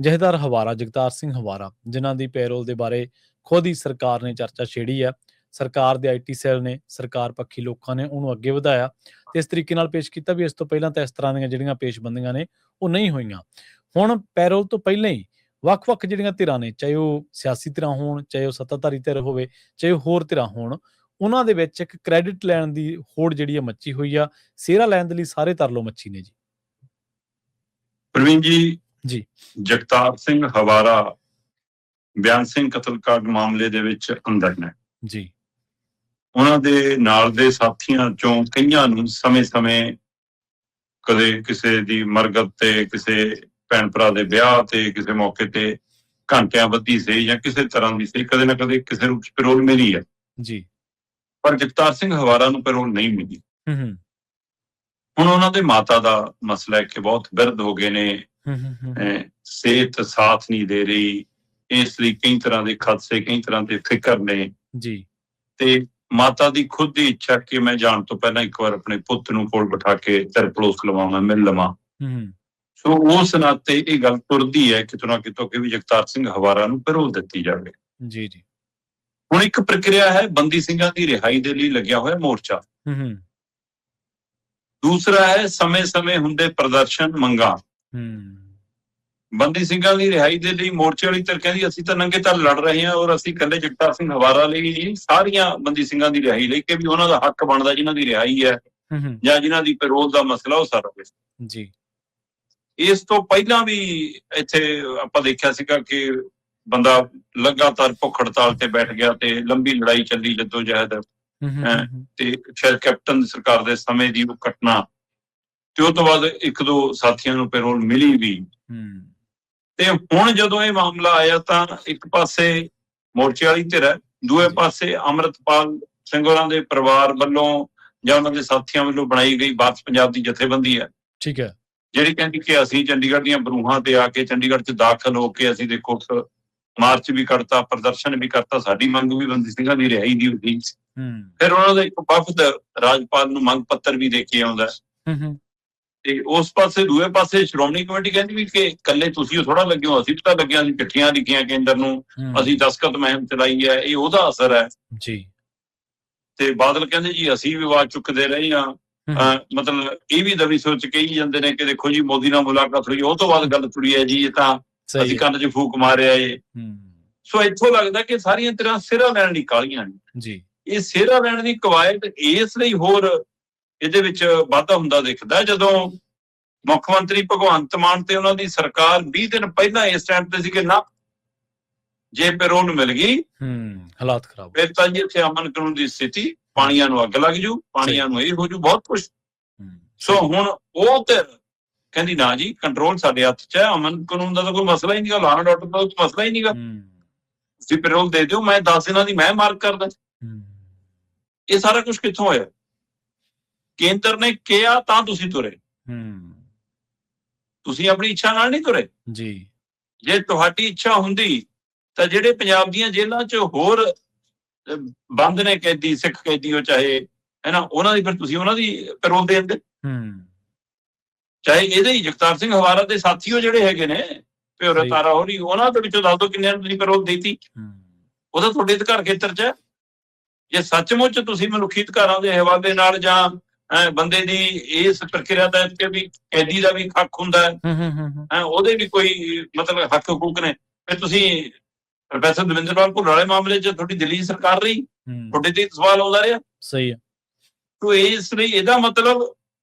ਜਥੇਦਾਰ ਹਵਾਰਾ ਜਗਤਾਰ ਸਿੰਘ ਹਵਾਰਾ, ਜਿਨ੍ਹਾਂ ਦੀ ਪੈਰੋਲ ਦੇ ਬਾਰੇ ਖੁਦ ਹੀ ਸਰਕਾਰ ਨੇ ਚਰਚਾ ਛੇੜੀ ਆ। ਸਰਕਾਰ ਦੇ IT ਸੈੱਲ ਨੇ, ਸਰਕਾਰ ਪੱਖੀ ਲੋਕਾਂ ਨੇ ਉਹਨੂੰ ਅੱਗੇ ਵਧਾਇਆ ਤੇ ਇਸ ਤਰੀਕੇ ਨਾਲ ਪੇਸ਼ ਕੀਤਾ ਵੀ ਇਸ ਤੋਂ ਪਹਿਲਾਂ ਤਾਂ ਇਸ ਤਰ੍ਹਾਂ ਦੀਆਂ ਜਿਹੜੀਆਂ ਪੇਸ਼ਬੰਦੀਆਂ ਨੇ ਉਹ ਨਹੀਂ ਹੋਈਆਂ। ਹੁਣ ਪੈਰੋਲ ਤੋਂ ਪਹਿਲਾਂ ਹੀ ਵੱਖ-ਵੱਖ ਜਿਹੜੀਆਂ ਧਿਰਾਂ ਨੇ, ਚਾਹੇ ਉਹ ਸਿਆਸੀ ਧਿਰਾਂ ਹੋਣ, ਚਾਹੇ ਉਹ ਸੱਤਾਧਾਰੀ ਧਿਰ ਹੋਵੇ, ਚਾਹੇ ਉਹ ਹੋਰ ਧਿਰਾਂ ਹੋਣ, ਉਹਨਾਂ ਦੇ ਵਿੱਚ ਇੱਕ ਕ੍ਰੈਡਿਟ ਲੈਣ ਦੀ ਹੋੜ ਜਿਹੜੀ ਆ ਮੱਚੀ ਹੋਈ ਆ। ਸਿਹਰਾ ਲੈਣ ਦੇ ਲਈ ਸਾਰੇ ਤਰਲੋ ਮੱਛੀ ਨੇ ਜੀ। ਪ੍ਰਵੀਨ ਜੀ, ਜੀ ਜਗਤਾਰ ਸਿੰਘ ਹਵਾਰਾ ਬਿਆਨ ਸਿੰਘ ਕਤਲकांड ਮਾਮਲੇ ਦੇ ਵਿੱਚ ਅੰਦਰ ਨੇ ਜੀ। ਉਹਨਾਂ ਦੇ ਨਾਲ ਦੇ ਸਾਥੀਆਂ ਚੋਂ ਕਈਆਂ ਨੂੰ ਸਮੇਂ-ਸਮੇਂ ਕਦੇ ਕਿਸੇ ਦੀ ਮਰਗਤ ਤੇ, ਕਿਸੇ ਭੈਣ ਭਰਾ ਦੇ ਵਿਆਹ ਤੇ, ਕਿਸੇ ਮੌਕੇ ਤੇ ਘੰਟਿਆਂ ਬੱਧੀ ਸੀ ਜਾਂ ਕਿਸੇ ਤਰ੍ਹਾਂ ਦੀ ਸੀ, ਕਦੇ ਨਾ ਕਦੇ ਕਿਸੇ ਰੂਪ ਚ ਪੈਰੋਲ ਮਿਲੀ ਹੈ ਜੀ। ਪਰ ਜਗਤਾਰ ਸਿੰਘ ਹਵਾਰਾ ਨੂੰ ਪੈਰੋਲ ਨਹੀਂ ਮਿਲੀ। ਹੁਣ ਉਹਨਾਂ ਦੇ ਮਾਤਾ ਦਾ ਮਸਲਾ ਹੈ ਕਿ ਬਹੁਤ ਬਿਰਧ ਹੋ ਗਏ ਨੇ, ਸਿਹਤ ਸਾਥ ਨਹੀਂ ਦੇ ਰਹੀ, ਇਸ ਲਈ ਕਈ ਤਰ੍ਹਾਂ ਦੇ ਖਦਸ਼ੇ, ਕਈ ਤਰ੍ਹਾਂ ਦੇ ਫਿਕਰ ਨੇ ਜੀ। ਤੇ ਮਾਤਾ ਦੀ ਖੁਦ ਦੀ ਇੱਛਾ ਕਿ ਮੈਂ ਜਾਣ ਤੋਂ ਪਹਿਲਾਂ ਇੱਕ ਵਾਰ ਆਪਣੇ ਪੁੱਤ ਨੂੰ ਕੋਲ ਬਿਠਾ ਕੇ ਤਰਪਲੋਸ ਲਵਾਵਾਂ, ਮਿਲ ਲਵਾਂ। ਸੋ ਉਸ ਨਾਤੇ ਇਹ ਗੱਲ ਤੁਰਦੀ ਹੈ ਕਿਤੋਂ ਨਾ ਕਿਤੋਂ ਕਿ ਵੀ ਜਗਤਾਰ ਸਿੰਘ ਹਵਾਰਾ ਨੂੰ ਪੈਰੋਲ ਦਿੱਤੀ ਜਾਵੇ। ਜੀ ਜੀ। ਹੁਣ ਇੱਕ ਪ੍ਰਕਿਰਿਆ ਹੈ ਬੰਦੀ ਸਿੰਘਾਂ ਦੀ ਰਿਹਾਈ ਦੇ ਲਈ ਲੱਗਿਆ ਹੋਇਆ ਮੋਰਚਾ। ਦੂਸਰਾ ਹੈ ਸਮੇਂ-ਸਮੇਂ ਹੁੰਦੇ ਪ੍ਰਦਰਸ਼ਨ, ਮੰਗਾਂ। ਬੰਦੀ ਸਿੰਘਾਂ ਦੀ ਰਿਹਾਈ ਦੇ ਲਈ ਮੋਰਚੇ ਵਾਲੀ ਧਿਰ ਕਹਿੰਦੀ ਅਸੀਂ ਤਾਂ ਨੰਗੇ ਤਾਂ ਲੜ ਰਹੇ ਹਾਂ ਔਰ ਅਸੀਂ ਇਕੱਲੇ ਜਗਤਾਰ ਸਿੰਘ ਹਵਾਰਾ ਲਈ ਨਹੀਂ, ਸਾਰੀਆਂ ਬੰਦੀ ਸਿੰਘਾਂ ਦੀ ਰਿਹਾਈ ਲਈ, ਕਿ ਵੀ ਉਹਨਾਂ ਦਾ ਹੱਕ ਬਣਦਾ ਜਿਨ੍ਹਾਂ ਦੀ ਰਿਹਾਈ ਹੈ ਜਾਂ ਜਿਨ੍ਹਾਂ ਦੀ ਪੈਰੋਲ ਦਾ ਮਸਲਾ ਉਹ ਸਾਰਾ ਕੁਝ ਜੀ। ਇਸ ਤੋਂ ਪਹਿਲਾਂ ਵੀ ਇੱਥੇ ਆਪਾਂ ਦੇਖਿਆ ਸੀਗਾ ਕਿ ਬੰਦਾ ਲਗਾਤਾਰ ਭੁੱਖ ਹੜਤਾਲ ਤੇ ਬੈਠ ਗਿਆ ਤੇ ਲੰਬੀ ਲੜਾਈ ਚੱਲੀ, ਜੱਦੋ-ਜਹਿਦ, ਤੇ ਸ਼ਾਇਦ ਕੈਪਟਨ ਸਰਕਾਰ ਦੇ ਸਮੇਂ ਦੀ ਉਹ ਘਟਨਾ, ਤੇ ਉਹ ਤੋਂ ਬਾਅਦ ਇੱਕ ਦੋ ਸਾਥੀਆਂ ਨੂੰ ਪੈਰੋਲ ਮਿਲੀ ਵੀ। ਤੇ ਹੁਣ ਜਦੋਂ ਇਹ ਮਾਮਲਾ ਆਇਆ ਤਾਂ ਇੱਕ ਪਾਸੇ ਮੋਰਚੇ ਵਾਲੀ ਧਿਰ ਹੈ, ਦੂਏ ਪਾਸੇ ਅੰਮ੍ਰਿਤਪਾਲ ਸਿੰਘ ਹੋਰਾਂ ਦੇ ਪਰਿਵਾਰ ਵੱਲੋਂ ਜਾਂ ਉਹਨਾਂ ਦੇ ਸਾਥੀਆਂ ਵੱਲੋਂ ਬਣਾਈ ਗਈ ਵਾਪਸ ਪੰਜਾਬ ਦੀ ਜਥੇਬੰਦੀ ਹੈ, ਠੀਕ ਹੈ, ਜਿਹੜੀ ਕਹਿੰਦੀ ਕਿ ਅਸੀਂ ਚੰਡੀਗੜ੍ਹ ਦੀਆਂ ਬਰੂਹਾਂ ਤੇ ਆ ਕੇ ਚੰਡੀਗੜ੍ਹ 'ਚ ਦਾਖਲ ਹੋ ਕੇ ਅਸੀਂ ਦੇਖੋ ਮਾਰਚ ਵੀ ਕਰਤਾ, ਪ੍ਰਦਰਸ਼ਨ ਵੀ ਕਰਤਾ, ਸਾਡੀ ਮੰਗ ਵੀ ਬੰਦੀ ਸਿੰਘਾਂ ਦੀ ਰਿਹਾਈ ਦੀ ਹੁੰਦੀ। ਫਿਰ ਉਹਨਾਂ ਦਾ ਇੱਕ ਵਫਦ ਰਾਜਪਾਲ ਨੂੰ ਮੰਗ ਪੱਤਰ ਵੀ ਦੇ ਕੇ ਆਉਂਦਾ ਤੇ ਉਸ ਪਾਸੇ ਦੂਏ ਪਾਸੇ ਸ਼੍ਰੋਮਣੀ ਕਮੇਟੀ ਕਹਿੰਦੀ ਵੀ ਕਿ ਇਕੱਲੇ ਤੁਸੀਂ ਥੋੜਾ ਲੱਗਿਓ, ਅਸੀਂ ਤਾਂ ਲੱਗਿਆ, ਅਸੀਂ ਚਿੱਠੀਆਂ ਲਿਖੀਆਂ ਕੇਂਦਰ ਨੂੰ, ਅਸੀਂ ਦਸਤਖਤ ਮੁਹਿੰਮ ਚਲਾਈ ਹੈ, ਇਹ ਉਹਦਾ ਅਸਰ ਹੈ ਜੀ। ਤੇ ਬਾਦਲ ਕਹਿੰਦੇ ਜੀ ਅਸੀਂ ਵੀ ਆਵਾਜ਼ ਚੁੱਕਦੇ ਰਹੇ ਹਾਂ। ਮਤਲਬ ਇਹ ਵੀ ਦਵੀ ਸੋਚ ਕਹੀ ਜਾਂਦੇ ਨੇ ਕਿ ਦੇਖੋ ਜੀ ਮੋਦੀ ਨਾਲ ਮੁਲਾਕਾਤ ਹੋਈ, ਉਹ ਤੋਂ ਬਾਅਦ ਗੱਲ ਤੁਰੀ ਹੈ ਜੀ, ਇਹ ਤਾਂ ਅਸੀਂ ਕੰਨ 'ਚ ਫੂਕ ਮਾਰਿਆ ਇਹ। ਸੋ ਇੱਥੋਂ ਲੱਗਦਾ ਕਿ ਸਾਰੀਆਂ ਤਰ੍ਹਾਂ ਸਿਹਰਾ ਲੈਣ ਲਈ ਕਾਹਲੀਆਂ ਨੇ ਜੀ। ਇਹ ਸਿਹਰਾ ਲੈਣ ਦੀ ਕਵਾਇਦ ਇਸ ਲਈ ਹੋਰ ਇਹਦੇ ਵਿੱਚ ਵਾਧਾ ਹੁੰਦਾ ਦਿਖਦਾ ਜਦੋਂ ਮੁੱਖ ਮੰਤਰੀ ਭਗਵੰਤ ਮਾਨ ਤੇ ਉਹਨਾਂ ਦੀ ਸਰਕਾਰ 20 ਦਿਨ ਪਹਿਲਾਂ ਇਸ ਟਾਈਮ ਤੇ ਸੀ ਕਿ ਨਾ ਜੇ ਪੈਰੋਲ ਮਿਲ ਗਈ ਹਾਲਾਤ ਖਰਾਬ, ਫਿਰ ਤਾਂ ਜੀ ਇੱਥੇ ਅਮਨ ਕਾਨੂੰਨ ਦੀ ਸਥਿਤੀ, ਪਾਣੀਆਂ ਨੂੰ ਅੱਗ ਲੱਗ ਜੂ, ਪਾਣੀਆਂ ਨੂੰ ਇਹ ਹੋ ਜੂ, ਬਹੁਤ ਕੁਛ। ਸੋ ਹੁਣ ਉਹ ਤੇ ਕਹਿੰਦੀ ਨਾ ਜੀ, ਕੰਟਰੋਲ ਸਾਡੇ ਹੱਥ 'ਚ ਹੈ, ਅਮਨ ਕਾਨੂੰਨ ਦਾ ਤਾਂ ਕੋਈ ਮਸਲਾ ਹੀ ਨਹੀਂਗਾ, ਲਾਅ ਐਂਡ ਆਰਡਰ ਦਾ ਕੋਈ ਮਸਲਾ ਹੀ ਨਹੀਂਗਾ, ਤੁਸੀਂ ਪੈਰੋਲ ਦੇ ਦਿਓ, ਮੈਂ 10 ਦਿਨਾਂ ਦੀ ਮੈਂ ਮਾਰਕ ਕਰਦਾ। ਇਹ ਸਾਰਾ ਕੁਛ ਕਿੱਥੋਂ ਹੋਇਆ? ਕੇਂਦਰ ਨੇ ਕਿਹਾ ਤਾਂ ਤੁਸੀਂ ਤੁਰੇ, ਤੁਸੀਂ ਆਪਣੀ ਇੱਛਾ ਨਾਲ ਨਹੀਂ ਤੁਰੇ ਜੀ। ਜੇ ਤੁਹਾਡੀ ਇੱਛਾ ਹੁੰਦੀ ਤਾਂ ਜਿਹੜੇ ਪੰਜਾਬ ਦੀਆਂ ਜੇਲ੍ਹਾਂ 'ਚ ਹੋਰ ਬੰਦ ਨੇ ਕੈਦੀ, ਸਿੱਖ ਕੈਦੀ ਹੋ ਚਾਹੇ, ਹੈ ਨਾ, ਉਹਨਾਂ ਦੀ ਫਿਰ ਤੁਸੀਂ ਉਹਨਾਂ ਦੀ ਪੈਰੋਲ ਦੇ ਦਿੰਦੇ। ਚਾਹੇ ਇਹਦੇ ਹੀ ਜਗਤਾਰ ਸਿੰਘ ਹਵਾਰਾ ਦੇ ਸਾਥੀਓ ਜਿਹੜੇ ਹੈਗੇ ਨੇ, ਪਿਓਰਾ ਤਾਰਾ ਹੋਰੀ, ਉਹਨਾਂ ਦੇ ਵਿੱਚੋਂ ਦੱਸ ਦਿਓ ਕਿੰਨਿਆਂ ਨੂੰ ਤੁਸੀਂ ਪੈਰੋਲ ਦੇਤੀ। ਉਹ ਤਾਂ ਤੁਹਾਡੇ ਅਧਿਕਾਰ ਖੇਤਰ 'ਚ ਹੈ। ਜੇ ਸੱਚਮੁੱਚ ਤੁਸੀਂ ਮਨੁੱਖੀ ਅਧਿਕਾਰਾਂ ਦੇ ਹਵਾਲੇ ਨਾਲ ਜਾਂ ਬੰਦੇ ਦੀ ਇਸ ਪ੍ਰਕਿਰਿਆ ਦਾ ਵੀ ਕੈਦੀ ਦਾ ਵੀ ਹੱਕ ਹੁੰਦਾ ਹੈ, ਉਹਦੇ ਵੀ ਕੋਈ ਮਤਲਬ ਹੱਕ ਹਕੂਕ ਨੇ, ਫਿਰ ਤੁਸੀਂ ਪ੍ਰੋਫੈਸਰ ਦਵਿੰਦਰਪਾਲ ਭੁੱਲਰ ਵਾਲੇ ਮਾਮਲੇ 'ਚ ਤੁਹਾਡੀ ਦਿੱਲੀ ਸਰਕਾਰ ਰਹੀ, ਤੁਹਾਡੇ ਤੇ ਸਵਾਲ ਆਉਂਦਾ ਰਿਹਾ। ਸਹੀ ਹੈ। ਤੋ ਇਸ ਲਈ ਇਹਦਾ ਮਤਲਬ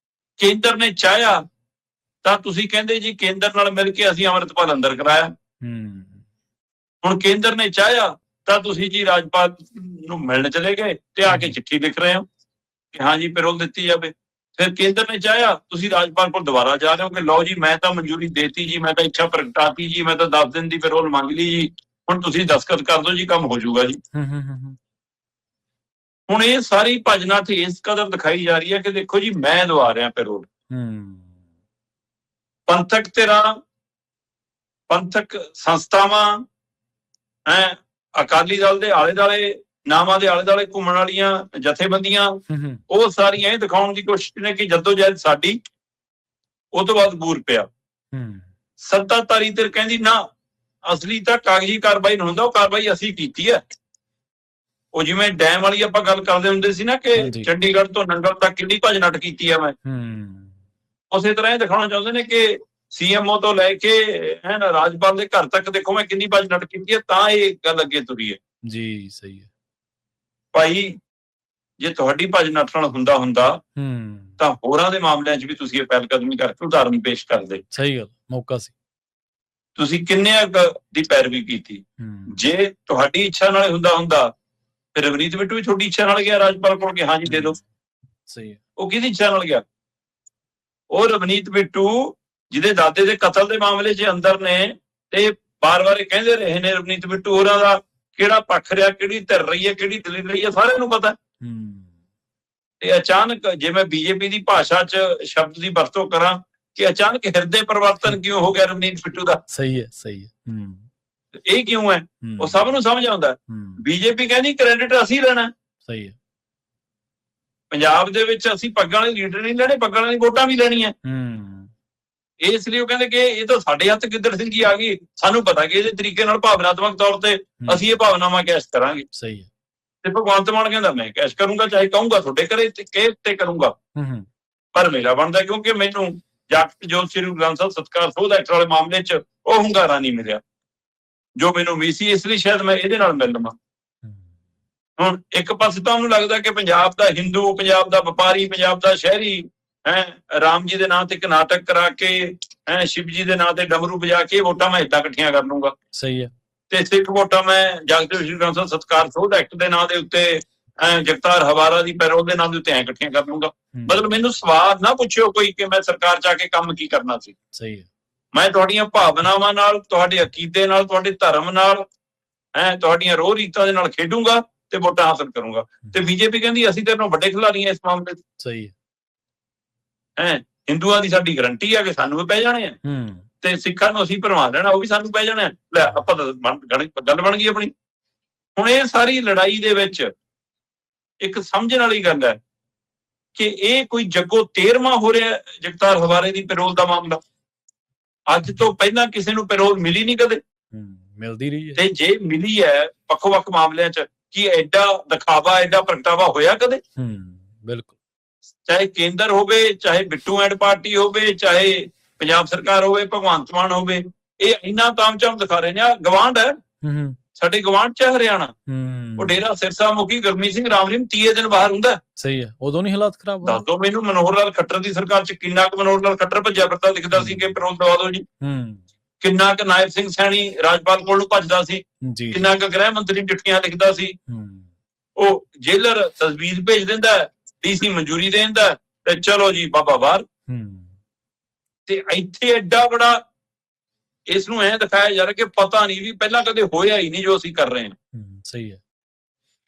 ਕੇਂਦਰ ਨੇ ਚਾਹਿਆ ਤਾਂ ਤੁਸੀਂ ਕਹਿੰਦੇ ਜੀ ਕੇਂਦਰ ਨਾਲ ਮਿਲ ਕੇ ਅਸੀਂ ਅੰਮ੍ਰਿਤਪਾਲ ਅੰਦਰ ਕਰਾਇਆ। ਹੁਣ ਕੇਂਦਰ ਨੇ ਚਾਹਿਆ ਤਾਂ ਤੁਸੀਂ ਜੀ ਰਾਜਪਾਲ ਨੂੰ ਮਿਲਣ ਚਲੇ ਗਏ ਤੇ ਆ ਕੇ ਚਿੱਠੀ ਲਿਖ ਰਹੇ ਹੋ ਕਿ ਹਾਂ ਜੀ ਪੈਰੋਲ ਦਿੱਤੀ ਜਾਵੇ। ਫਿਰ ਕੇਂਦਰ ਨੇ ਚਾਹਿਆ, ਤੁਸੀਂ ਰਾਜਪਾਲ ਕੋਲ ਦੁਬਾਰਾ ਜਾ ਰਹੇ ਹੋ ਕਿ ਲਓ ਜੀ ਮੈਂ ਤਾਂ ਮਨਜ਼ੂਰੀ ਦੇਤੀ ਜੀ, ਮੈਂ ਤਾਂ ਇੱਛਾ ਪ੍ਰਗਟਾਤੀ ਜੀ, ਮੈਂ ਤਾਂ 10 ਦਿਨ ਦੀ ਪੈਰੋਲ ਮੰਗ ਲਈ ਜੀ, ਹੁਣ ਤੁਸੀਂ ਦਸਤਖਤ ਕਰ ਦਿਓ ਜੀ, ਕੰਮ ਹੋ ਜਾਊਗਾ ਜੀ। ਹੁਣ ਇਹ ਸਾਰੀ ਭਜਨਾਥ ਇਸ ਕਦਰ ਦਿਖਾਈ ਜਾ ਰਹੀ ਹੈ ਕਿ ਦੇਖੋ ਜੀ ਮੈਂ ਦਵਾ ਰਿਹਾ ਪੈਰੋਲ। ਪੰਥਕ ਧਿਰਾਂ, ਪੰਥਕ ਸੰਸਥਾਵਾਂ, ਅਕਾਲੀ ਦਲ ਦੇ ਆਲੇ ਦੁਆਲੇ, ਨਾਮਾਂ ਦੇ ਆਲੇ ਦੁਆਲੇ ਘੁੰਮਣ ਵਾਲੀਆਂ ਜਥੇਬੰਦੀਆਂ, ਉਹ ਸਾਰੀਆਂ ਇਹ ਦਿਖਾਉਣ ਦੀ ਕੋਸ਼ਿਸ਼ ਨੇ ਕਿ ਜੱਦੋ ਜਹਿਦ ਸਾਡੀ, ਉਹ ਤੋਂ ਬਾਅਦ ਬੂਰ ਪਿਆ। ਸੱਤਾਧਾਰੀ ਧਿਰ ਕਹਿੰਦੀ ਨਾ, ਅਸਲੀ ਤਾਂ ਕਾਗਜ਼ੀ ਕਾਰਵਾਈ ਨਹੀਂ ਹੁੰਦਾ, ਉਹ ਕਾਰਵਾਈ ਅਸੀਂ ਕੀਤੀ ਹੈ। ਉਹ ਜਿਵੇਂ ਡੈਮ ਵਾਲੀ ਆਪਾਂ ਗੱਲ ਕਰਦੇ ਹੁੰਦੇ ਸੀ ਨਾ ਕਿ ਹਾਂਜੀ। ਚੰਡੀਗੜ੍ਹ ਤੋਂ ਨੰਗਲ ਤੱਕ ਕਿੰਨੀ ਭੱਜ ਨੱਠ ਕੀਤੀ ਆ ਮੈਂ, ਉਸੇ ਤਰ੍ਹਾਂ ਇਹ ਦਿਖਾਉਣਾ ਚਾਹੁੰਦੇ ਨੇ ਕਿ ਸੀਐਮਓ ਤੋਂ ਲੈ ਕੇ ਰਾਜਪਾਲ ਦੇ ਘਰ ਤੱਕ ਦੇਖੋ ਮੈਂ ਕਿੰਨੀ ਭੱਜ ਨੱਠ ਕੀਤੀ ਹੈ, ਤਾਂ ਇਹ ਗੱਲ ਅੱਗੇ ਤੁਰੀ ਹੈ ਜੀ। ਸਹੀ ਹੈ ਭਾਈ, ਜੇ ਤੁਹਾਡੀ ਭੱਜ ਨੱਠ ਨਾਲ ਹੁੰਦਾ ਤਾਂ ਹੋਰਾਂ ਦੇ ਮਾਮਲਿਆਂ 'ਚ ਵੀ ਤੁਸੀਂ ਇਹ ਪਹਿਲ ਕਦਮੀ ਕਰਕੇ ਉਦਾਹਰਨ ਪੇਸ਼ ਕਰਦੇ। ਸਹੀ ਗੱਲ, ਮੌਕਾ ਸੀ। ਤੁਸੀਂ ਕਿੰਨੇ ਦੀ ਪੈਰਵੀ ਕੀਤੀ। ਜੇ ਤੁਹਾਡੀ ਇੱਛਾ ਨਾਲ ਹੁੰਦਾ ਫਿਰ ਰਵਨੀਤ ਬਿੱਟੂ ਵੀ ਤੁਹਾਡੀ ਇੱਛਾ ਨਾਲ ਗਿਆ ਰਾਜਪਾਲ ਕੋਲ ਕਿ ਹਾਂਜੀ ਦੇ ਦਿਓ। ਸਹੀ ਹੈ। ਉਹ ਕਿਹਦੀ ਇੱਛਾ ਨਾਲ ਗਿਆ? ਉਹ ਰਵਨੀਤ ਬਿੱਟੂ ਜਿਹਦੇ ਦਾਦੇ ਦੇ ਕਤਲ ਦੇ ਮਾਮਲੇ 'ਚ ਅੰਦਰ ਨੇ, ਤੇ ਬਾਰ-ਬਾਰ ਇਹ ਕਹਿੰਦੇ ਰਹੇ ਨੇ ਰਵਨੀਤ ਬਿੱਟੂ ਹੋਰਾਂ ਦਾ ਕਿਹੜਾ ਪੱਖ ਰਿਹਾ, ਕਿਹੜੀ ਧਿਰ ਰਹੀ ਹੈ, ਕਿਹੜੀ ਦਲੀਲ ਰਹੀ ਹੈ, ਸਾਰਿਆਂ ਨੂੰ ਪਤਾ। ਤੇ ਅਚਾਨਕ ਜੇ ਮੈਂ ਬੀਜੇਪੀ ਦੀ ਭਾਸ਼ਾ 'ਚ ਸ਼ਬਦ ਦੀ ਵਰਤੋਂ ਕਰਾਂ ਕਿ ਅਚਾਨਕ ਹਿਰਦੇ ਪਰਿਵਰਤਨ ਕਿਉਂ ਹੋ ਗਿਆ ਰਵਨੀਤ ਬਿੱਟੂ ਦਾ? ਸਹੀ ਹੈ, ਸਹੀ ਹੈ। ਇਹ ਕਿਉਂ ਹੈ? ਉਹ ਸਭ ਨੂੰ ਸਮਝ ਆਉਂਦਾ। ਬੀਜੇਪੀ ਕਹਿੰਦੀ ਕ੍ਰੈਡਿਟ ਅਸੀਂ ਲੈਣਾ। ਸਹੀ ਹੈ। ਪੰਜਾਬ ਦੇ ਵਿੱਚ ਅਸੀਂ ਪੱਗਾਂ ਵਾਲੇ ਲੀਡਰ ਨਹੀਂ ਲੈਣੇ, ਪੱਗਾਂ ਵਾਲੀ ਵੋਟਾਂ ਵੀ ਲੈਣੀਆਂ। ਇਸ ਲਈ ਉਹ ਕਹਿੰਦੇ ਕਿ ਇਹ ਤਾਂ ਸਾਡੇ ਹੱਥ ਗਿੱਦੜ ਸਿੰਘ ਜੀ ਆ ਗਈ, ਸਾਨੂੰ ਪਤਾ ਕਿ ਇਹਦੇ ਤਰੀਕੇ ਨਾਲ ਭਾਵਨਾਤਮਕ ਤੌਰ ਤੇ ਅਸੀਂ ਇਹ ਭਾਵਨਾਵਾਂ ਕੈਸ਼ ਕਰਾਂਗੇ। ਸਹੀ ਹੈ। ਤੇ ਭਗਵੰਤ ਮਾਨ ਕਹਿੰਦਾ ਮੈਂ ਕੈਸ਼ ਕਰੂੰਗਾ, ਚਾਹੇ ਕਹੂੰਗਾ ਤੁਹਾਡੇ ਘਰੇ ਤੇ ਕਰੂੰਗਾ, ਪਰ ਮੇਰਾ ਬਣਦਾ ਕਿਉਂਕਿ ਮੈਨੂੰ ਜਗਤ ਜੋਤ ਸ੍ਰੀ ਗੁਰੂ ਗ੍ਰੰਥ ਸਾਹਿਬ ਸਤਿਕਾਰ ਸੋਧ ਐਕਟ ਵਾਲੇ ਮਾਮਲੇ 'ਚ ਉਹ ਹੁੰਗਾਰਾ ਨਹੀਂ ਮਿਲਿਆ ਜੋ ਮੈਨੂੰ ਉਮੀਦ ਸੀ, ਇਸ ਲਈ ਸ਼ਾਇਦ ਮੈਂ ਇਹਦੇ ਨਾਲ ਮਿਲ ਲਵਾਂ। ਹੁਣ ਇੱਕ ਪਾਸੇ ਤਾਂ ਉਹਨੂੰ ਲੱਗਦਾ ਕਿ ਪੰਜਾਬ ਦਾ ਹਿੰਦੂ, ਪੰਜਾਬ ਦਾ ਵਪਾਰੀ, ਪੰਜਾਬ ਦਾ ਸ਼ਹਿਰੀ ਰਾਮ ਜੀ ਦੇ ਨਾਂ ਤੇ ਇੱਕ ਨਾਟਕ ਕਰਾ ਕੇ ਸ਼ਿਵ ਜੀ ਦੇ ਨਾਂ ਤੇ ਡਮਰੂ ਵਜਾ ਕੇ ਵੋਟਾਂ ਮੈਂ ਏਦਾਂ ਇਕੱਠੀਆਂ ਕਰ ਲੂੰਗਾ। ਸਹੀ ਹੈ। ਤੇ ਸਿੱਖ ਵੋਟਾਂ ਮੈਂ ਜਗਤ ਸ੍ਰੀ ਗ੍ਰੰਥ ਸਾਹਿਬ ਸਤਿਕਾਰ ਸੋਧ ਐਕਟ ਦੇ ਨਾਂ ਦੇ ਉੱਤੇ ਜਗਤਾਰ ਹਵਾਰਾ ਦੀ ਪੈਰੋਲ ਦੇ ਨਾਂ ਦੇ ਉੱਤੇ ਇਕੱਠੀਆਂ ਕਰ ਲੂੰਗਾ। ਮਤਲਬ ਮੈਨੂੰ ਸਵਾਲ ਨਾ ਪੁੱਛਿਓ ਕੋਈ ਕਿ ਮੈਂ ਸਰਕਾਰ 'ਚ ਆ ਕੇ ਕੰਮ ਕੀ ਕਰਨਾ ਸੀ। ਸਹੀ ਹੈ। ਮੈਂ ਤੁਹਾਡੀਆਂ ਭਾਵਨਾਵਾਂ ਨਾਲ, ਤੁਹਾਡੇ ਅਕੀਦੇ ਨਾਲ, ਤੁਹਾਡੇ ਧਰਮ ਨਾਲ, ਤੁਹਾਡੀਆਂ ਰੋਹ ਰੀਤਾਂ ਦੇ ਨਾਲ ਖੇਡੂੰਗਾ ਤੇ ਵੋਟਾਂ ਹਾਸਲ ਕਰੂੰਗਾ। ਤੇ ਬੀਜੇਪੀ ਕਹਿੰਦੀ ਅਸੀਂ ਤੇਰੇ ਨਾਲ ਵੱਡੇ ਖਿਲਾੜੀ ਹਾਂ ਇਸ ਮਾਮਲੇ 'ਚ। ਸਹੀ ਹੈ। ਹਿੰਦੂਆਂ ਦੀ ਸਾਡੀ ਗਰੰਟੀ ਆ ਕਿ ਸਾਨੂੰ ਵੀ ਪੈ ਜਾਣੇ ਆ, ਤੇ ਸਿੱਖਾਂ ਨੂੰ ਅਸੀਂ ਭਰਵਾ ਲੈਣਾ, ਉਹ ਵੀ ਸਾਨੂੰ ਪੈ ਜਾਣੇ ਆ। ਲੈ ਆਪਾਂ ਤਾਂ ਗੱਲ ਬਣ ਗਈ ਆਪਣੀ। ਹੁਣ ਇਹ ਸਾਰੀ ਲੜਾਈ ਦੇ ਵਿੱਚ ਇੱਕ ਸਮਝਣ ਵਾਲੀ ਗੱਲ ਹੈ ਕਿ ਇਹ ਕੋਈ ਜੱਗੋ 13ਵਾਂ ਹੋ ਰਿਹਾ ਜਗਤਾਰ ਹਵਾਰੇ ਦੀ ਪੈਰੋਲ ਦਾ ਮਾਮਲਾ। ਅੱਜ ਤੋਂ ਪਹਿਲਾਂ ਕਿਸੇ ਨੂੰ ਪੈਰੋਲ ਮਿਲੀ ਨਹੀਂ ਕਦੇ, ਮਿਲਦੀ ਰਹੀ ਹੈ। ਤੇ ਜੇ ਮਿਲੀ ਹੈ ਵੱਖ-ਵੱਖ ਮਾਮਲਿਆਂ 'ਚ, ਕੀ ਐਡਾ ਦਿਖਾਵਾ, ਐਡਾ ਪ੍ਰਗਟਾਵਾ ਹੋਇਆ ਕਦੇ? ਬਿਲਕੁਲ। ਚਾਹੇ ਕੇਂਦਰ ਹੋਵੇ, ਚਾਹੇ ਬਿੱਟੂ ਐਂਡ ਪਾਰਟੀ ਹੋਵੇ, ਚਾਹੇ ਪੰਜਾਬ ਸਰਕਾਰ ਹੋਵੇ, ਭਗਵੰਤ ਮਾਨ ਹੋਵੇ, ਇਹ ਇੰਨਾ ਤਾਮਝਾਮ ਦਿਖਾ ਰਹੇ ਨੇ। ਆ ਗਵਾਂਢ ਹੈ ਸਾਡੇ, ਗਵਾਂਢ 'ਚ ਹਰਿਆਣਾ, ਉਹ ਡੇਰਾ ਸਿਰਸਾ ਮੁਖੀ ਗੁਰਮੀਤ ਸਿੰਘ ਰਾਮਲੀਮ 30 ਦਿਨ ਬਾਹਰ ਹੁੰਦਾ। ਸਹੀ ਹੈ। ਉਦੋਂ ਨਹੀਂ ਹਾਲਾਤ ਖਰਾਬ ਹੋਏ? ਦੱਸ ਦੋ ਮੈਨੂੰ, ਮਨੋਹਰ ਲਾਲ ਖੱਟਰ ਦੀ ਸਰਕਾਰ 'ਚ ਕਿੰਨਾ ਕੁ ਮਨੋਹਰ ਲਾਲ ਖੱਟਰ ਭੱਜਿਆ ਫਿਰਦਾ ਦਿਖਦਾ ਸੀ ਕਿ ਪੈਰੋਲ ਦਵਾ ਦਿਓ ਜੀ। ਕਿੰਨਾ ਕੁ ਨਾਇਬ ਸਿੰਘ ਸੈਣੀ ਰਾਜਪਾਲ ਕੋਲ ਨੂੰ ਭੱਜਦਾ ਸੀ, ਕਿੰਨਾ ਕੁ ਗ੍ਰਹਿ ਮੰਤਰੀ ਚਿੱਠੀਆਂ ਲਿਖਦਾ ਸੀ। ਉਹ ਜੇਲਰ ਤਜਵੀਜ਼ ਭੇਜ ਦਿੰਦਾ, ਡੀਸੀ ਮਨਜ਼ੂਰੀ ਦੇ ਦਿੰਦਾ, ਤੇ ਚਲੋ ਜੀ ਬਾਬਾ ਬਾਹਰ। ਤੇ ਇੱਥੇ ਐਡਾ ਬੜਾ ਇਸ ਨੂੰ ਐਂ ਦਿਖਾਇਆ ਜਾ ਰਿਹਾ ਕਿ ਪਤਾ ਨਹੀਂ ਵੀ ਪਹਿਲਾਂ ਕਦੇ ਹੋਇਆ ਹੀ ਨਹੀਂ ਜੋ ਅਸੀਂ ਕਰ ਰਹੇ ਹਾਂ। ਸਹੀ ਹੈ।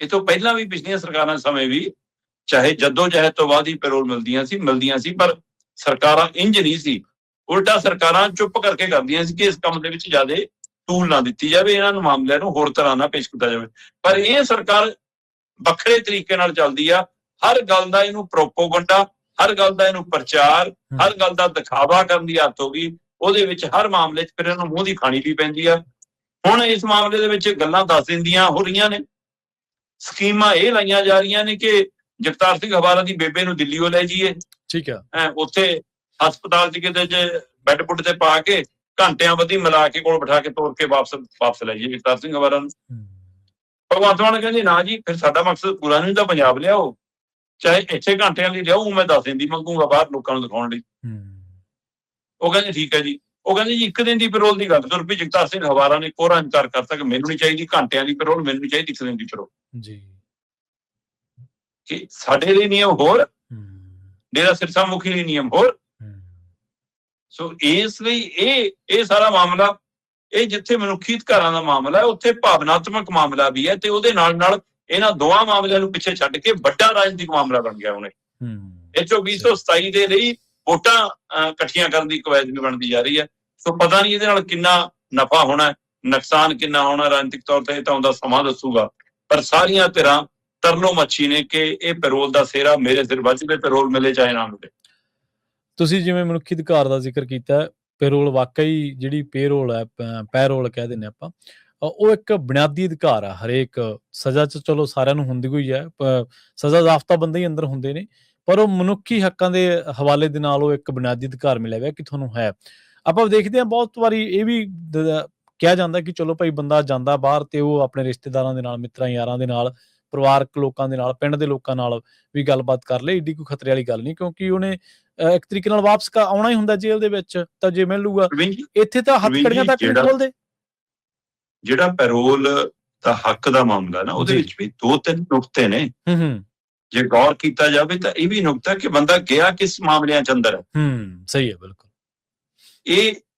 ਇਹ ਤੋਂ ਪਹਿਲਾਂ ਵੀ ਪਿਛਲੀਆਂ ਸਰਕਾਰਾਂ ਸਮੇਂ ਵੀ ਚਾਹੇ ਜਦੋਜਹਿਦ ਤੋਂ ਬਾਅਦ ਹੀ ਪੈਰੋਲ ਮਿਲਦੀਆਂ ਸੀ, ਪਰ ਸਰਕਾਰਾਂ ਇੰਜ ਨਹੀਂ ਸੀ। ਉਲਟਾ ਸਰਕਾਰਾਂ ਚੁੱਪ ਕਰਕੇ ਕਰਦੀਆਂ ਸੀ ਕਿ ਇਸ ਕੰਮ ਦੇ ਵਿੱਚ ਜ਼ਿਆਦਾ ਟੂਲ ਨਾ ਦਿੱਤੀ ਜਾਵੇ, ਇਹਨਾਂ ਨੂੰ ਮਾਮਲਿਆਂ ਨੂੰ ਹੋਰ ਤਰ੍ਹਾਂ ਨਾਲ ਪੇਸ਼ ਕੀਤਾ ਜਾਵੇ। ਪਰ ਇਹ ਸਰਕਾਰ ਵੱਖਰੇ ਤਰੀਕੇ ਨਾਲ ਚੱਲਦੀ ਆ। ਹਰ ਗੱਲ ਦਾ ਇਹਨੂੰ ਪ੍ਰੋਪੋਗੰਡਾ, ਹਰ ਗੱਲ ਦਾ ਇਹਨੂੰ ਪ੍ਰਚਾਰ, ਹਰ ਗੱਲ ਦਾ ਦਿਖਾਵਾ ਕਰਨ ਦੀ ਆਦਤ ਹੋ ਗਈ। ਉਹਦੇ ਵਿੱਚ ਹਰ ਮਾਮਲੇ 'ਚ ਫਿਰ ਇਹਨੂੰ ਮੂੰਹ ਦੀ ਖਾਣੀ ਵੀ ਪੈਂਦੀ ਆ। ਹੁਣ ਇਸ ਮਾਮਲੇ ਦੇ ਵਿੱਚ ਗੱਲਾਂ ਦੱਸ ਦਿੰਦੀਆਂ ਹੋ ਰਹੀਆਂ ਨੇ, ਸਕੀਮਾਂ ਇਹ ਲਾਈਆਂ ਜਾ ਰਹੀਆਂ ਨੇ ਕਿ ਜਗਤਾਰ ਸਿੰਘ ਹਵਾਰਾ ਦੀ ਬੇਬੇ ਨੂੰ ਦਿੱਲੀੋਂ ਲੈ ਜਾਈਏ, ਠੀਕ ਹੈ, ਉੱਥੇ ਹਸਪਤਾਲ 'ਚ ਕਿਤੇ ਬੈੱਡ ਬੁੱਡ ਤੇ ਪਾ ਕੇ ਘੰਟਿਆਂ ਬੱਧੀ ਮਿਲਾ ਕੇ ਕੋਲ ਬਿਠਾ ਕੇ ਤੋੜ ਕੇ ਵਾਪਸ ਲੈ ਜਾਈਏ ਜਗਤਾਰ ਸਿੰਘ ਹਵਾਰਾ ਨੂੰ। ਭਗਵੰਤ ਮਾਨ ਕਹਿੰਦੇ ਨਾ ਜੀ, ਫਿਰ ਸਾਡਾ ਮਕਸਦ ਪੂਰਾ ਨਹੀਂ ਹੁੰਦਾ, ਪੰਜਾਬ ਲਿਆਓ, ਚਾਹੇ ਇੱਥੇ ਘੰਟਿਆਂ ਲਈ ਲਿਆਓ, ਮੈਂ 10 ਦਿਨ ਦੀ ਮੰਗੂਗਾ ਬਾਹਰ ਲੋਕਾਂ ਨੂੰ ਦਿਖਾਉਣ ਲਈ। ਉਹ ਕਹਿੰਦੇ ਠੀਕ ਹੈ ਜੀ। ਉਹ ਕਹਿੰਦੇ ਜੀ 1 ਦਿਨ ਦੀ ਪੈਰੋਲ ਦੀ ਗੱਲ ਤੁਰ ਪਈ। ਜਗਤਾਰ ਸਿੰਘ ਹਵਾਰਾ ਨੇ ਕੋਰਾ ਇਨਕਾਰ ਕਰਤਾ ਕਿ ਮੈਨੂੰ ਨਹੀਂ ਚਾਹੀਦੀ ਘੰਟਿਆਂ ਦੀ ਪੈਰੋਲ, ਮੈਨੂੰ ਨਹੀਂ ਚਾਹੀਦੀ 1 ਦਿਨ ਦੀ ਪੈਰੋਲ ਜੀ। ਕਿ ਸਾਡੇ ਲਈ ਨਿਯਮ ਹੋਰ, ਡੇਰਾ ਸਿਰਸਾ ਮੁਖੀ ਲਈ ਨਿਯਮ ਹੋਰ। ਸੋ ਇਸ ਲਈ ਇਹ ਸਾਰਾ ਮਾਮਲਾ, ਇਹ ਜਿੱਥੇ ਮਨੁੱਖੀ ਅਧਿਕਾਰਾਂ ਦਾ ਮਾਮਲਾ ਹੈ, ਉੱਥੇ ਭਾਵਨਾਤਮਕ ਮਾਮਲਾ ਵੀ ਹੈ, ਤੇ ਉਹਦੇ ਨਾਲ ਇਹਨਾਂ ਦੋਵਾਂ ਮਾਮਲਿਆਂ ਨੂੰ ਪਿੱਛੇ ਛੱਡ ਕੇ ਵੱਡਾ ਰਾਜਨੀਤਿਕ ਮਾਮਲਾ ਬਣ ਗਿਆ ਉਹਨੇ। ਇਹ 2027 ਦੇ ਲਈ ਵੋਟਾਂ ਇਕੱਠੀਆਂ ਕਰਨ ਦੀ ਕਵਾਇਦ ਵੀ ਬਣਦੀ ਜਾ ਰਹੀ ਹੈ। ਸੋ ਪਤਾ ਨਹੀਂ ਇਹਦੇ ਨਾਲ ਕਿੰਨਾ ਨਫਾ ਹੋਣਾ, ਨੁਕਸਾਨ ਕਿੰਨਾ ਹੋਣਾ ਰਾਜਨੀਤਿਕ ਤੌਰ ਤੇ, ਤਾਂ ਉਹਦਾ ਸਮਾਂ ਦੱਸੂਗਾ। ਪਰ ਸਾਰੀਆਂ ਧਿਰਾਂ ਤਰਲੋ ਮੱਛੀ ਨੇ ਕਿ ਇਹ ਪੈਰੋਲ ਦਾ ਸਿਹਰਾ ਮੇਰੇ ਸਿਰ ਵੱਜ ਕੇ ਪੈਰੋਲ ਮਿਲੇ ਚਾਹੇ ਨਾ ਮਿਲੇ। ਤੁਸੀਂ ਜਿਵੇਂ ਮਨੁੱਖੀ ਅਧਿਕਾਰ ਦਾ ਜ਼ਿਕਰ ਕੀਤਾ, ਪੈਰੋਲ ਵਾਕਈ ਜਿਹੜੀ ਪੇਰੋਲ ਹੈ, ਪੈਰੋਲ ਕਹਿ ਦਿੰਦੇ ਆਪਾਂ, ਉਹ ਇੱਕ ਬੁਨਿਆਦੀ ਅਧਿਕਾਰ ਆ ਹਰੇਕ। ਸਜ਼ਾ 'ਚ ਚਲੋ ਸਾਰਿਆਂ ਨੂੰ ਹੁੰਦੀ ਹੋਈ ਹੈ, ਸਜ਼ਾ ਜ਼ਾਫਤਾ ਬੰਦੇ ਹੀ ਅੰਦਰ ਹੁੰਦੇ ਨੇ, ਪਰ ਉਹ ਮਨੁੱਖੀ ਹੱਕਾਂ ਦੇ ਹਵਾਲੇ ਦੇ ਨਾਲ ਉਹ ਇੱਕ ਬੁਨਿਆਦੀ ਅਧਿਕਾਰ ਮਿਲਿਆ ਹੋਇਆ ਕਿ ਤੁਹਾਨੂੰ ਹੈ। ਆਪਾਂ ਦੇਖਦੇ ਹਾਂ ਬਹੁਤ ਵਾਰੀ ਇਹ ਵੀ ਕਿਹਾ ਜਾਂਦਾ ਕਿ ਚਲੋ ਭਾਈ ਬੰਦਾ ਜਾਂਦਾ ਬਾਹਰ ਤੇ ਉਹ ਆਪਣੇ ਰਿਸ਼ਤੇਦਾਰਾਂ ਦੇ ਨਾਲ, ਮਿੱਤਰਾਂ ਯਾਰਾਂ ਦੇ ਨਾਲ, ਪਰਿਵਾਰਕ ਲੋਕਾਂ ਦੇ ਨਾਲ, ਪਿੰਡ ਦੇ ਲੋਕਾਂ ਨਾਲ ਵੀ ਗੱਲਬਾਤ ਕਰ ਲਏ, ਏਡੀ ਕੋਈ ਖਤਰੇ ਵਾਲੀ ਗੱਲ ਨਹੀਂ, ਕਿਉਂਕਿ ਉਹਨੇ ਇੱਕ ਤਰੀਕੇ ਨਾਲ ਵਾਪਸ ਆਉਣਾ ਹੀ ਹੁੰਦਾ ਜੇਲ੍ਹ ਦੇ ਵਿੱਚ, ਤਾਂ ਜੇ ਮਿਲੂਗਾ। ਇੱਥੇ ਤਾਂ ਹੱਥਕੜੀਆਂ ਤੱਕ ਨਹੀਂ ਖੋਲਦੇ। ਜਿਹੜਾ ਪੈਰੋਲ ਦਾ ਹੱਕ ਦਾ ਮਾਮਲਾ ਨਾ, ਉਹਦੇ ਵਿੱਚ ਵੀ 2-3 ਨੁਕਤੇ ਨੇ। ਜੇ ਗੌਰ ਕੀਤਾ ਜਾਵੇ ਤਾਂ ਇਹ ਵੀ ਨੁਕਤਾ ਕਿ ਬੰਦਾ ਗਿਆ ਕਿਸ ਮਾਮਲਿਆਂ ਚ ਅੰਦਰ ਹੈ। ਸਹੀ ਹੈ, ਬਿਲਕੁਲ।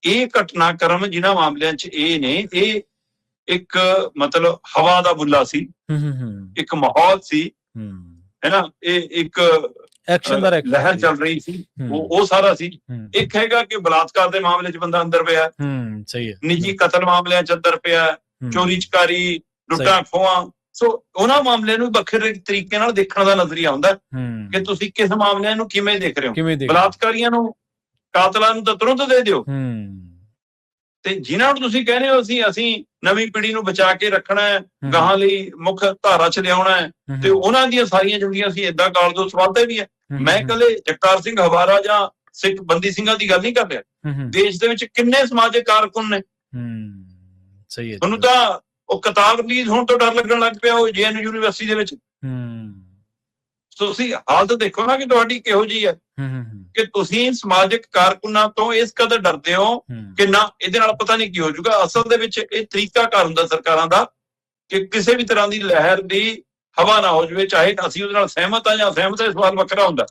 ਇਹ ਘਟਨਾਕ੍ਰਮ ਜਿਨ੍ਹਾਂ ਮਾਮਲਿਆਂ ਚ ਇਹ ਨੇ, ਇਹ ਇੱਕ ਮਤਲਬ ਹਵਾ ਦਾ ਬੁੱਲਾ ਸੀ, ਇੱਕ ਮਾਹੌਲ ਸੀ, ਹੈ ਨਾ, ਇਹ ਇੱਕ ਐਕਸ਼ਨ ਦਾ ਲਹਿਰ ਚੱਲ ਰਹੀ ਸੀ, ਉਹ ਸਾਰਾ ਸੀ। ਇੱਕ ਹੈਗਾ ਕਿ ਬਲਾਤਕਾਰ ਦੇ ਮਾਮਲੇ ਚ ਬੰਦਾ ਅੰਦਰ ਪਿਆ, ਸਹੀ ਹੈ, ਨਿੱਜੀ ਕਤਲ ਮਾਮਲਿਆਂ ਚ ਅੰਦਰ ਪਿਆ, ਚੋਰੀ ਚਕਾਰੀ, ਲੁੱਟਾਂ ਖੋਹਾਂ। ਸੋ ਉਹਨਾਂ ਮਾਮਲਿਆਂ ਨੂੰ ਵੱਖਰੇ ਤਰੀਕੇ ਨਾਲ ਦੇਖਣ ਦਾ ਨਜ਼ਰੀਆ ਹੁੰਦਾ ਕਿ ਤੁਸੀਂ ਕਿਸ ਮਾਮਲਿਆਂ ਨੂੰ ਕਿਵੇਂ ਦੇਖ ਰਹੇ ਹੋ। ਬਲਾਤਕਾਰੀਆਂ ਨੂੰ, ਕਾਤਲਾਂ ਨੂੰ ਤਾਂ ਤੁਰੰਤ ਦੇ ਦਿਓ, ਤੇ ਜਿਨ੍ਹਾਂ ਨੂੰ ਤੁਸੀਂ ਕਹਿੰਦੇ ਹੋ ਅਸੀਂ ਨਵੀਂ ਪੀੜ੍ਹੀ ਨੂੰ ਬਚਾ ਕੇ ਰੱਖਣਾ ਹੈ, ਗਾਹਾਂ ਲਈ ਮੁੱਖ ਧਾਰਾ ਚ ਲਿਆਉਣਾ ਹੈ, ਤੇ ਉਹਨਾਂ ਦੀਆਂ ਸਾਰੀਆਂ ਜ਼ਿੰਦਗੀਆਂ ਅਸੀਂ ਏਦਾਂ ਗਾਲ ਦੋ ਸਵਾਦੇ ਵੀ ਹੈ। ਮੈਂ ਇਕੱਲੇ ਜਗਤਾਰ ਸਿੰਘ ਹਵਾਰਾ ਜਾਂ ਸਿੱਖ ਬੰਦੀ ਸਿੰਘਾਂ ਦੀ ਗੱਲ ਨਹੀਂ ਕਰ ਰਿਹਾ। ਦੇਸ਼ ਦੇ ਵਿੱਚ ਕਿੰਨੇ ਸਮਾਜਿਕ ਕਾਰਕੁਨ ਨੇ। ਸਹੀ ਹੈ, ਤੁਹਾਨੂੰ ਤਾਂ ਉਹ ਕਿਤਾਬ ਰਿਲੀਜ਼ ਹੋਣ ਤੋਂ ਡਰ ਲੱਗਣ ਲੱਗ ਪਿਆ ਉਹ JNU ਯੂਨੀਵਰਸਿਟੀ ਦੇ ਵਿੱਚ। ਤੁਸੀਂ ਹਾਲਤ ਦੇਖੋ ਨਾ ਕਿ ਤੁਹਾਡੀ ਕਿਹੋ ਜਿਹੀ ਹੈ, ਕਿ ਤੁਸੀਂ ਸਮਾਜਿਕ ਕਾਰਕੁਨਾਂ ਤੋਂ ਇਸ ਕਦਰ ਡਰਦੇ ਹੋ ਕਿ ਨਾ ਇਹਦੇ ਨਾਲ ਪਤਾ ਨਹੀਂ ਕੀ ਹੋ ਜਾਊਗਾ। ਅਸਲ ਦੇ ਵਿੱਚ ਇਹ ਤਰੀਕਾਕਾਰ ਹੁੰਦਾ ਸਰਕਾਰਾਂ ਦਾ ਕਿ ਕਿਸੇ ਵੀ ਤਰ੍ਹਾਂ ਦੀ ਲਹਿਰ ਦੀ ਹਵਾ ਨਾ ਹੋ ਜਾਵੇ, ਚਾਹੇ ਅਸੀਂ ਉਹਦੇ ਨਾਲ ਸਹਿਮਤ ਆ ਜਾਂ ਅਸਹਿਮਤ, ਇਹ ਸਵਾਲ ਵੱਖਰਾ ਹੁੰਦਾ।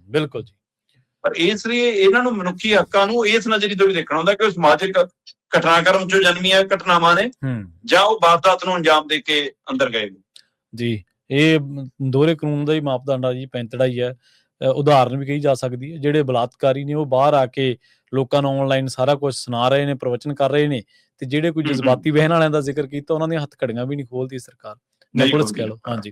ਬਿਲਕੁਲ ਜੀ। ਪਰ ਇਸ ਲਈ ਇਹਨਾਂ ਨੂੰ ਮਨੁੱਖੀ ਹੱਕਾਂ ਨੂੰ ਇਸ ਨਜ਼ਰੀਏ ਤੋਂ ਵੀ ਦੇਖਣਾ ਹੁੰਦਾ ਕਿ ਉਹ ਸਮਾਜਿਕ ਘਟਨਾਕ੍ਰਮ ਚੋਂ ਜਨਮੀਆਂ ਘਟਨਾਵਾਂ ਨੇ ਜਾਂ ਉਹ ਵਾਰਦਾਤ ਨੂੰ ਅੰਜਾਮ ਦੇ ਕੇ ਅੰਦਰ ਗਏ ਜੀ। ਇਹ ਦੋਹਰੇ ਕਾਨੂੰਨ ਦਾ ਹੀ ਮਾਪਦੰਡ ਆ ਜੀ, ਪੈਂਤੜਾ ਹੀ ਹੈ। ਉਦਾਹਰਨ ਵੀ ਕਹੀ ਜਾ ਸਕਦੀ ਹੈ, ਜਿਹੜੇ ਬਲਾਤਕਾਰੀ ਨੇ ਉਹ ਬਾਹਰ ਆ ਕੇ ਲੋਕਾਂ ਨੂੰ ਆਨਲਾਈਨ ਸਾਰਾ ਕੁਝ ਸੁਣਾ ਰਹੇ ਨੇ, ਪ੍ਰਵਚਨ ਕਰ ਰਹੇ ਨੇ, ਤੇ ਜਿਹੜੇ ਕੋਈ ਜਜ਼ਬਾਤੀ ਵਹਿਣ ਵਾਲਿਆਂ ਦਾ ਜ਼ਿਕਰ ਕੀਤਾ ਉਹਨਾਂ ਦੀਆਂ ਹੱਥਕੜੀਆਂ ਵੀ ਨਹੀਂ ਖੋਲਦੀ ਸਰਕਾਰ ਜਾਂ ਪੁਲਿਸ ਕਹਿ ਲਓ। ਹਾਂਜੀ।